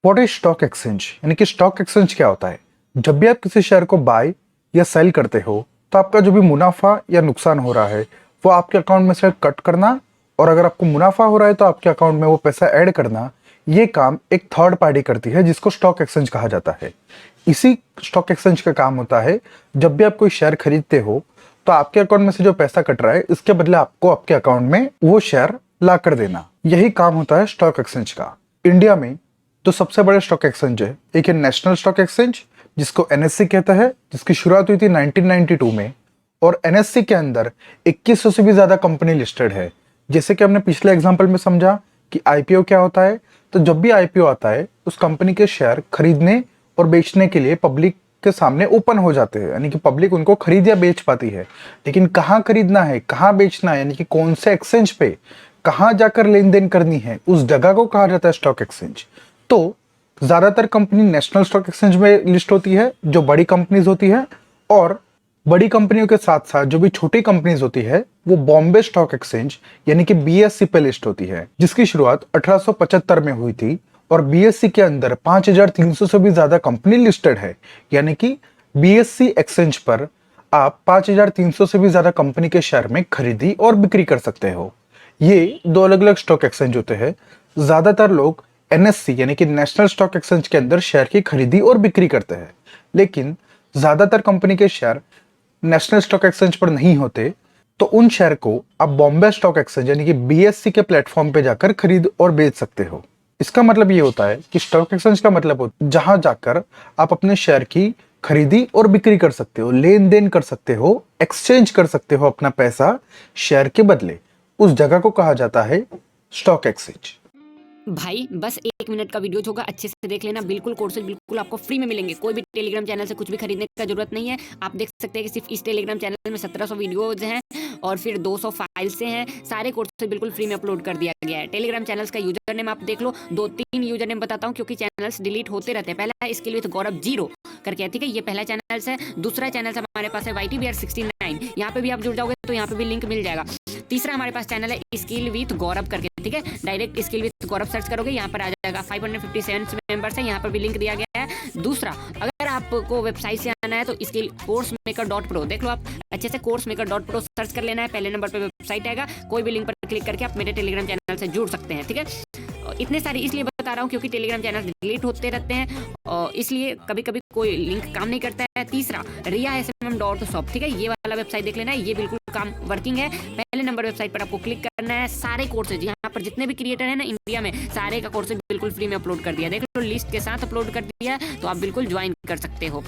What is stock exchange, यानी कि stock exchange क्या होता है। जब भी आप किसी शेयर को बाय या सेल करते हो तो आपका जो भी मुनाफा या नुकसान हो रहा है वो आपके अकाउंट में से कट करना, और अगर आपको मुनाफा हो रहा है तो आपके अकाउंट में वो पैसा ऐड करना, ये काम एक थर्ड पार्टी करती है जिसको स्टॉक एक्सचेंज कहा जाता है। इसी स्टॉक एक्सचेंज का काम होता है, जब भी आप कोई शेयर खरीदते हो तो आपके अकाउंट में से जो पैसा कट रहा है इसके बदले आपको आपके अकाउंट में वो शेयर ला कर देना। यही काम होता है स्टॉक एक्सचेंज का। इंडिया में तो सबसे बड़े स्टॉक एक्सचेंज है, एक है नेशनल स्टॉक एक्सचेंज जिसको एनएससी कहता है, जिसकी शुरुआत हुई थी 1992 में। और एनएससी के अंदर 2100 से भी ज्यादा कंपनी लिस्टेड है। जैसे कि हमने पिछले एग्जांपल में समझा कि आईपीओ क्या होता है, तो जब भी आईपीओ आता है उस कंपनी के शेयर खरीदने और बेचने के लिए पब्लिक के सामने ओपन हो जाते हैं, यानी कि पब्लिक उनको खरीद या बेच पाती है। लेकिन कहाँ खरीदना है, कहाँ बेचना है, यानी कि कौन से एक्सचेंज पे कहाँ जाकर लेन देन करनी है, उस जगह को कहा जाता है स्टॉक एक्सचेंज। तो ज्यादातर कंपनी नेशनल स्टॉक एक्सचेंज में लिस्ट होती है जो बड़ी कंपनीज होती है, और बड़ी कंपनियों के साथ साथ जो भी छोटी कंपनीज होती है वो बॉम्बे स्टॉक एक्सचेंज यानी कि बीएससी पे लिस्ट होती है, जिसकी शुरुआत 1875 में हुई थी। और बीएससी के अंदर 5300 से भी ज्यादा कंपनी लिस्टेड है, यानी कि बीएससी एक्सचेंज पर आप 5300 से भी ज्यादा कंपनी के शेयर में खरीदी और बिक्री कर सकते हो। ये दो अलग अलग स्टॉक एक्सचेंज होते हैं। ज्यादातर लोग एनएससी यानी कि नेशनल स्टॉक एक्सचेंज के अंदर शेयर की खरीदी और बिक्री करते हैं, लेकिन ज्यादातर कंपनी के शेयर नेशनल स्टॉक एक्सचेंज पर नहीं होते, तो उन शेयर को आप बॉम्बे स्टॉक एक्सचेंज यानी कि बीएससी के प्लेटफॉर्म पे जाकर खरीद और बेच सकते हो। इसका मतलब ये होता है कि स्टॉक एक्सचेंज का मतलब होता है जहां जाकर आप अपने शेयर की खरीदी और बिक्री कर सकते हो, लेन देन कर सकते हो, एक्सचेंज कर सकते हो अपना पैसा शेयर के बदले। उस जगह को कहा जाता है स्टॉक एक्सचेंज। भाई बस 1 मिनट का वीडियो होगा, अच्छे से देख लेना। बिल्कुल कोर्सेज बिल्कुल आपको फ्री में मिलेंगे। कोई भी टेलीग्राम चैनल से कुछ भी खरीदने का जरूरत नहीं है। आप देख सकते हैं कि सिर्फ इस टेलीग्राम चैनल में 1700 वीडियोज हैं और फिर 200 फाइल्स से हैं। सारे कोर्सेज बिल्कुल फ्री में अपलोड कर दिया गया है। टेलीग्राम चैनल्स का यूजर नेम आप देख लो, 2-3 यूजर नेम बताता हूँ क्योंकि चैनल्स डिलीट होते रहते हैं। पहला है स्किल विद गौरव 0 करके, ठीक है, ये पहला चैनल है। दूसरा चैनल हमारे पास है YTBR69, यहाँ पे भी आप जुड़ जाओगे तो यहाँ पे भी लिंक मिल जाएगा। तीसरा हमारे पास चैनल है स्किल विद गौरव करके, ठीक है, direct skill with Gaurav search करोगे यहाँ पर आ जाएगा। 557 मेंबर्स है, यहाँ पर भी लिंक दिया गया है। दूसरा, अगर आपको वेबसाइट से आना है तो स्किल कोर्समेकर.pro देख लो, आप अच्छे से कोर्समेकर.pro सर्च कर लेना है। पहले नंबर पे वेबसाइट आएगा, कोई भी लिंक पर क्लिक करके आप मेरे टेलीग्राम चैनल से जुड़ सकते हैं, ठीक है। इतने सारे इसलिए बता रहा हूँ क्योंकि टेलीग्राम चैनल डिलीट होते रहते हैं और इसलिए कभी कभी कोई लिंक काम नहीं करता है। तीसरा riasmm.shop, ठीक है, ये वाला वेबसाइट देख लेना है, ये बिल्कुल काम वर्किंग है। पहले नंबर वेबसाइट पर आपको क्लिक करना है। सारे कोर्सेज यहाँ पर जितने भी क्रिएटर हैं ना इंडिया में, सारे का कोर्सेज बिल्कुल फ्री में अपलोड कर दिया। देख लो लिस्ट के साथ अपलोड कर दिया, तो आप बिल्कुल ज्वाइन कर सकते हो।